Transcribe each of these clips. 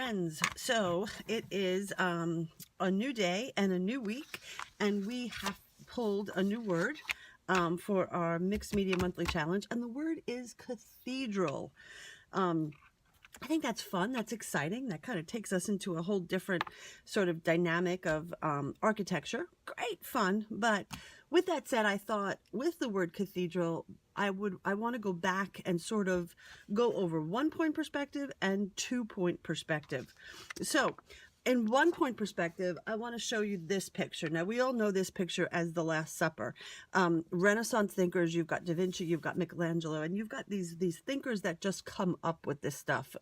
friends. So it is a new day and a new week, and we have pulled a new word for our Mixed Media Monthly Challenge, and the word is cathedral. I think that's fun. That's exciting. That kind of takes us into a whole different sort of dynamic of architecture. Great fun. But with that said, I thought with the word cathedral, I want to go back and sort of go over 1-point perspective and 2-point perspective. So in 1-point perspective, I want to show you this picture. Now, we all know this picture as the Last Supper. Renaissance thinkers, you've got Da Vinci, you've got Michelangelo, and you've got these thinkers that just come up with this stuff.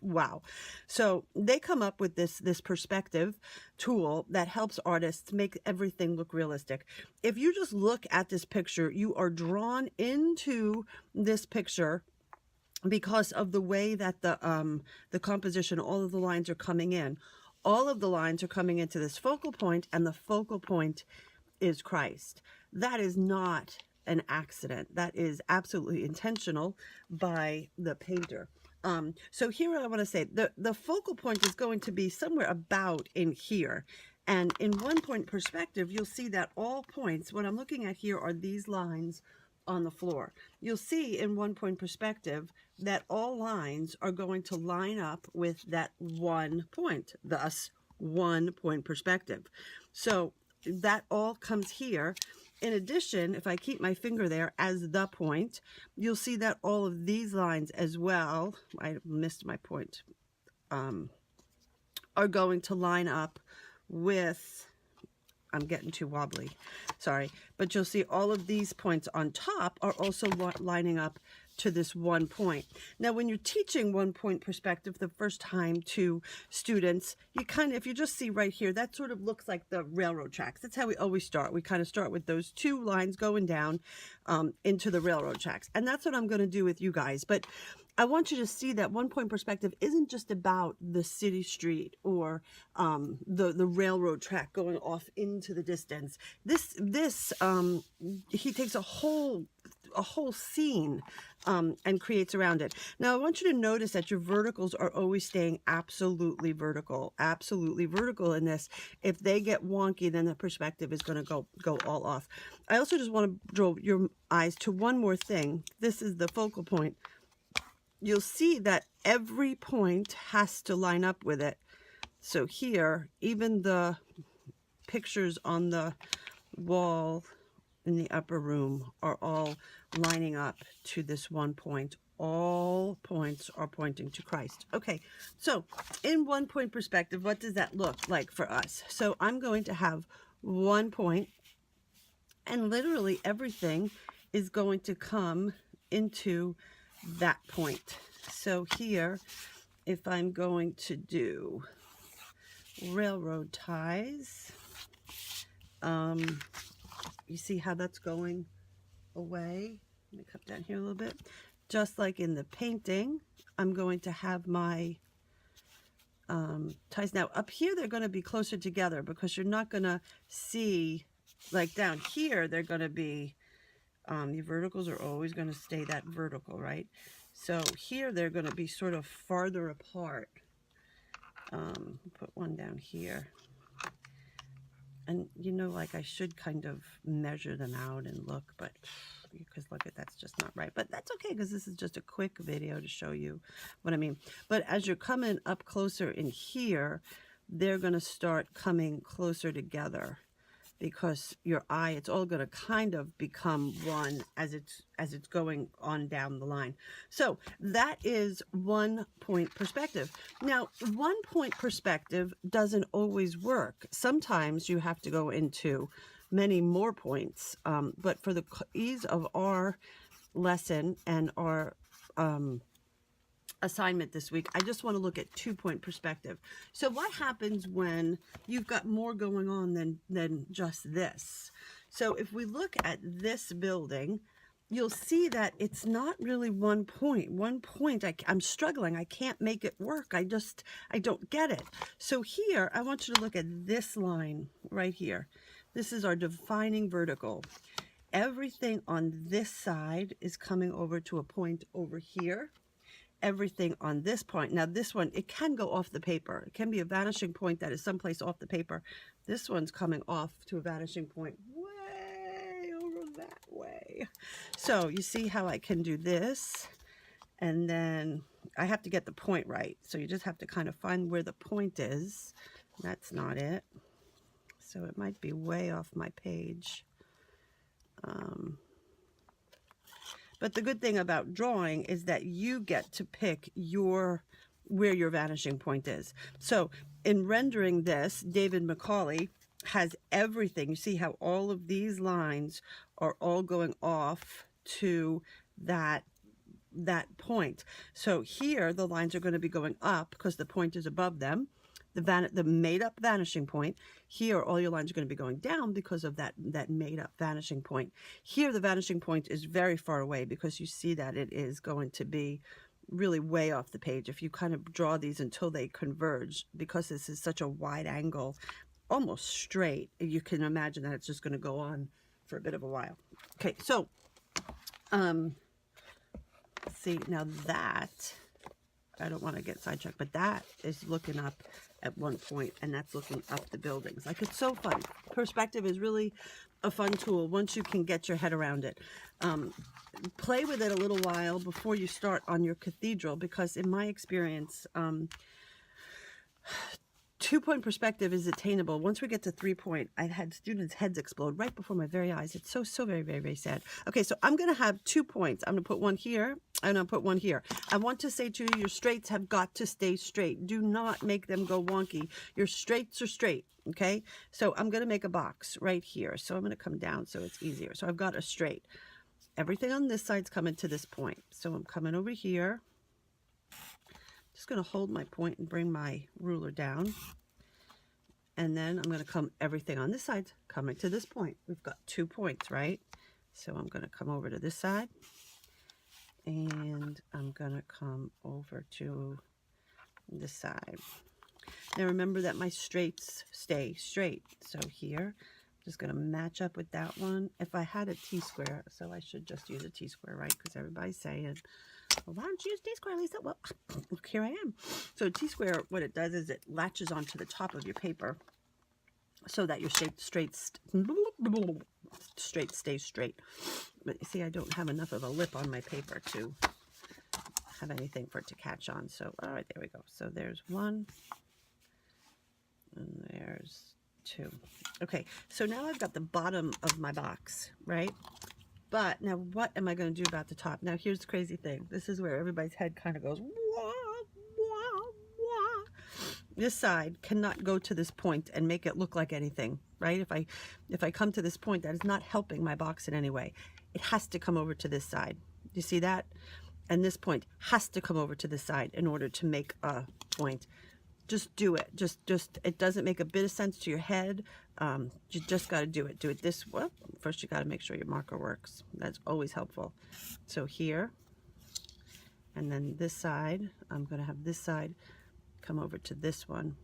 Wow. So they come up with this perspective tool that helps artists make everything look realistic. If you just look at this picture, you are drawn into this picture because of the way that the composition, all of the lines are coming in. All of the lines are coming into this focal point, and the focal point is Christ. That is not an accident. That is absolutely intentional by the painter. So here I want to say the focal point is going to be somewhere about in here. And in 1-point perspective, you'll see that all points, what I'm looking at here are these lines on the floor. You'll see in 1-point perspective that all lines are going to line up with that 1 point, thus 1-point perspective. So that all comes here. In addition, if I keep my finger there as the point, you'll see that all of these lines as well, I missed my point, are going to line up with, I'm getting too wobbly, sorry, but you'll see all of these points on top are also lining up to this 1 point. Now, when you're teaching 1-point perspective the first time to students, you kind of, if you just see right here, that sort of looks like the railroad tracks. That's how we always start. We kind of start with those 2 lines going down into the railroad tracks. And that's what I'm going to do with you guys. But I want you to see that 1-point perspective isn't just about the city street or the railroad track going off into the distance. He takes a whole scene and creates around it. Now, I want you to notice that your verticals are always staying absolutely vertical in this. If they get wonky, then the perspective is going to go all off. I also just want to draw your eyes to one more thing. This is the focal point. You'll see that every point has to line up with it. So here, even the pictures on the wall in the upper room are all lining up to this 1 point. All points are pointing to Christ. Okay, so in 1-point perspective, what does that look like for us? So I'm going to have 1 point, and literally everything is going to come into that point. So here, if I'm going to do railroad ties, you see how that's going away? Let me come down here a little bit. Just like in the painting, I'm going to have my ties. Now up here, they're going to be closer together because you're not going to see, like down here, they're going to be, your verticals are always going to stay that vertical, right? So here, they're going to be sort of farther apart. Put one down here. And, you know, like I should kind of measure them out and look, but because look at that's just not right. But that's okay because this is just a quick video to show you what I mean. But as you're coming up closer in here, they're going to start coming closer together because your eye, it's all going to kind of become one as it's going on down the line. So that is 1-point perspective. Now, 1-point perspective doesn't always work. Sometimes you have to go into many more points, but for the ease of our lesson and our assignment this week, I just want to look at 2-point perspective. So what happens when you've got more going on than just this? So if we look at this building, you'll see that it's not really 1 point. 1 point, I'm struggling. I can't make it work. I don't get it. So here, I want you to look at this line right here. This is our defining vertical. Everything on this side is coming over to a point over here. everything on this point. Now this one, it can go off the paper. It can be a vanishing point that is someplace off the paper. This one's coming off to a vanishing point way over that way. So you see how I can do this, and then I have to get the point right. So you just have to kind of find where the point is. That's not it. So it might be way off my page. But the good thing about drawing is that you get to pick where your vanishing point is. So in rendering this, David Macaulay has everything. You see how all of these lines are all going off to that point. So here the lines are going to be going up because the point is above them, the made up vanishing point. Here all your lines are going to be going down because of that made up vanishing point. Here the vanishing point is very far away because you see that it is going to be really way off the page if you kind of draw these until they converge, because this is such a wide angle, almost straight. You can imagine that it's just going to go on for a bit of a while. Okay, so see, now that, I don't want to get sidetracked, but that is looking up at one point, and that's looking up the buildings. Like, it's so fun. Perspective is really a fun tool once you can get your head around it. Play with it a little while before you start on your cathedral, because in my experience, 2-point perspective is attainable. Once we get to 3-point, I've had students' heads explode right before my very eyes. It's so very, very, very sad. Okay, so I'm going to have 2 points. I'm going to put one here, and I'll put one here. I want to say to you, your straights have got to stay straight. Do not make them go wonky. Your straights are straight, okay? So I'm going to make a box right here. So I'm going to come down so it's easier. So I've got a straight. Everything on this side's coming to this point. So I'm coming over here. Just going to hold my point and bring my ruler down. And then I'm going to come, everything on this side's coming to this point. We've got 2 points, right? So I'm going to come over to this side. And I'm going to come over to this side. Now remember that my straights stay straight. So here, I'm just going to match up with that one. If I had a T-square, so I should just use a T-square, right? Because everybody's saying, well, why don't you use T-square, Lisa? Well, look, here I am. So T-square, what it does is it latches onto the top of your paper so that your straight stays straight. But you see, I don't have enough of a lip on my paper to have anything for it to catch on. So, all right, there we go. So there's 1, and there's 2. Okay, so now I've got the bottom of my box, right? But now what am I going to do about the top? Now here's the crazy thing. This is where everybody's head kind of goes, wah, wah, wah. This side cannot go to this point and make it look like anything, right? If I come to this point, that is not helping my box in any way. It has to come over to this side. You see that? And this point has to come over to this side in order to make a point. Just do it. Just it doesn't make a bit of sense to your head. You just got to do it. Do it this way. Well, first you got to make sure your marker works. That's always helpful. So here, and then this side, I'm going to have this side come over to this one,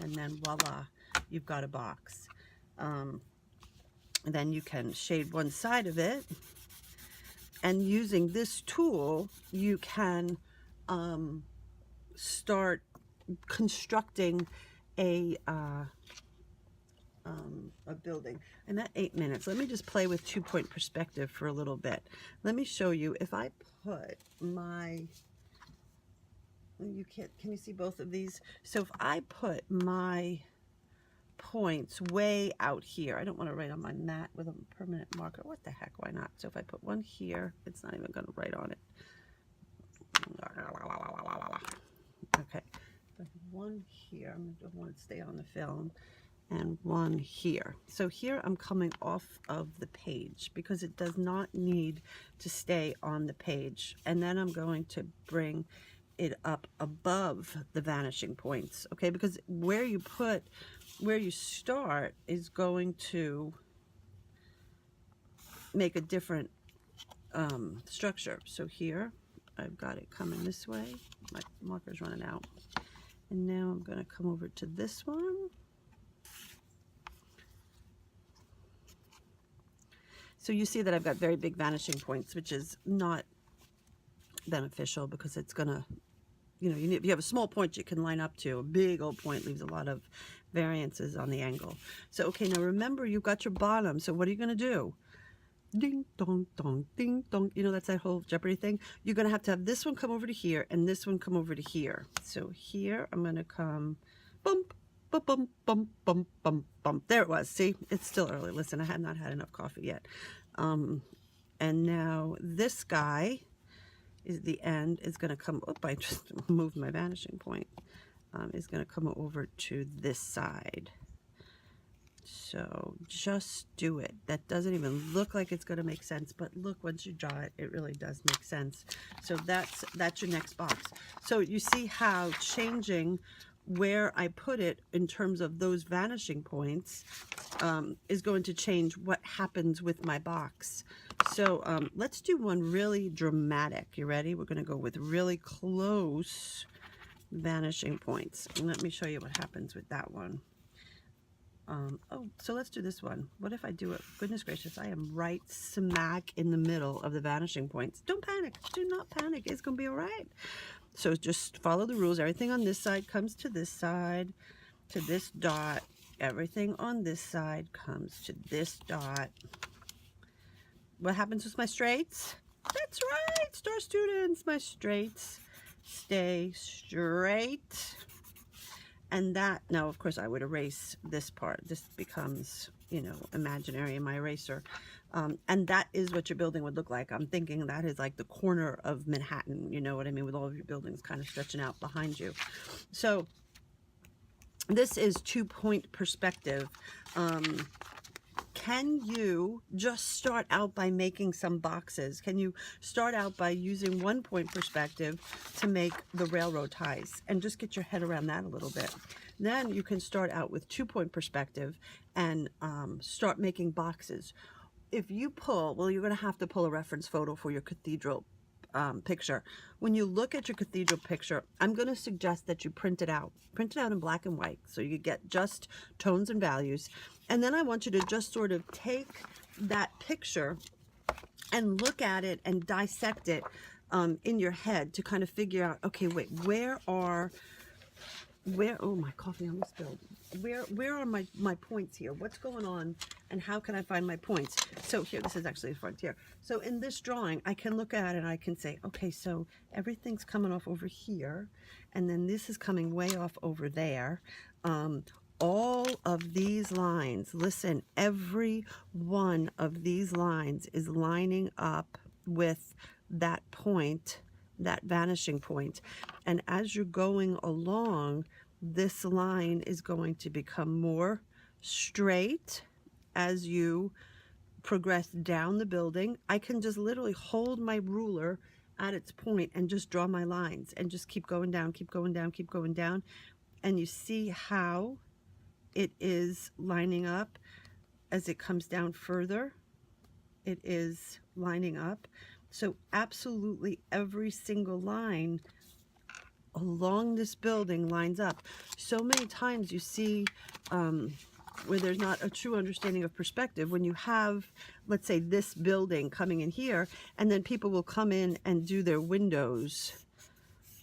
and then voila, you've got a box. And then you can shade one side of it, and using this tool, you can start constructing a building. And at 8 minutes, let me just play with 2-point perspective for a little bit. Let me show you. If I put my, can you see both of these? So if I put my points way out here, I don't want to write on my mat with a permanent marker. What the heck, why not? So if I put one here, it's not even going to write on it. Okay, one here, I don't want it to stay on the film, and one here. So here I'm coming off of the page because it does not need to stay on the page. And then I'm going to bring it up above the vanishing points, okay? Because where you start is going to make a different structure. So here, I've got it coming this way. My marker's running out. And now I'm going to come over to this one. So you see that I've got very big vanishing points, which is not beneficial because it's gonna, you know, if you have a small point you can line up to. A big old point leaves a lot of variances on the angle. So okay, now remember you've got your bottom, so what are you going to do? Ding dong dong, ding dong. You know, that's that whole Jeopardy thing. You're going to have this one come over to here and this one come over to here. So here I'm going to come bump, bump, bump, bump, bump, bump, bump. There it was. See, it's still early. Listen, I had not had enough coffee yet. And now this guy is the end is going to come, oh, I just moved my vanishing point, is going to come over to this side. So just do it. That doesn't even look like it's going to make sense, but look, once you draw it, it really does make sense. So that's your next box. So you see how changing where I put it in terms of those vanishing points is going to change what happens with my box. So let's do one really dramatic. You ready? We're going to go with really close vanishing points. And let me show you what happens with that one. Oh, so let's do this one. What if I do it? Goodness gracious, I am right smack in the middle of the vanishing points. Don't panic. Do not panic. It's going to be all right. So just follow the rules. Everything on this side comes to this side, to this dot. Everything on this side comes to this dot. What happens with my straights? That's right, star students. My straights stay straight. And that, now of course I would erase this part. This becomes, you know, imaginary in my eraser. And that is what your building would look like. I'm thinking that is like the corner of Manhattan, you know what I mean, with all of your buildings kind of stretching out behind you. So this is 2-point perspective. Can you just start out by making some boxes? Can you start out by using 1-point perspective to make the railroad ties and just get your head around that a little bit? Then you can start out with 2-point perspective and start making boxes. If you pull, well, you're going to have to pull a reference photo for your cathedral picture. When you look at your cathedral picture, I'm going to suggest that you print it out. Print it out in black and white so you get just tones and values. And then I want you to just sort of take that picture and look at it and dissect it in your head to kind of figure out, okay, wait, oh, my coffee almost spilled. Where are my points here? What's going on and how can I find my points? So here, this is actually the front here. So in this drawing, I can look at it and I can say, okay, so everything's coming off over here and then this is coming way off over there. All of these lines, listen, every one of these lines is lining up with that point, that vanishing point. And as you're going along, this line is going to become more straight as you progress down the building. I can just literally hold my ruler at its point and just draw my lines and just keep going down, keep going down, keep going down. And you see how it is lining up as it comes down further. It is lining up. So absolutely every single line along this building lines up. So many times you see where there's not a true understanding of perspective. When you have, let's say, this building coming in here, and then people will come in and do their windows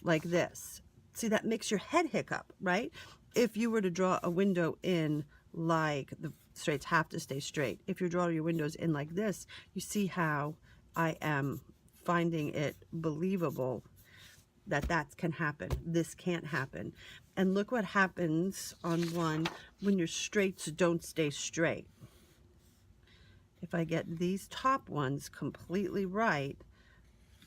like this. See, that makes your head hiccup, right? If you were to draw a window in like the straights have to stay straight. If you draw your windows in like this, you see how I am finding it believable that that can happen. This can't happen. And look what happens on one when your straights don't stay straight. If I get these top ones completely right,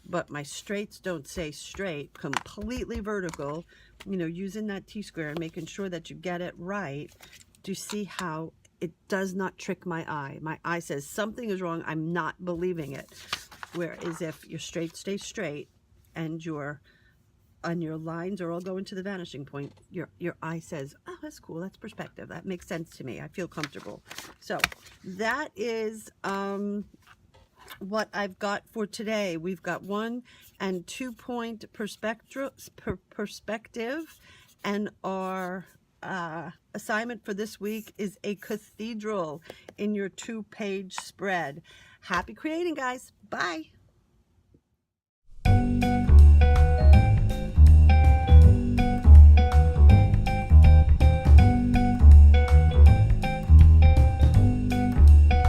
but my straights don't stay straight, completely vertical, you know, using that T-square and making sure that you get it right, do you see how it does not trick my eye? My eye says something is wrong, I'm not believing it. Whereas if your straight stays straight and your lines are all going to the vanishing point, your eye says, oh, that's cool, that's perspective, that makes sense to me, I feel comfortable. So that is what I've got for today. We've got 1- and 2-point perspective, and our assignment for this week is a cathedral in your 2-page spread. Happy creating, guys. Bye.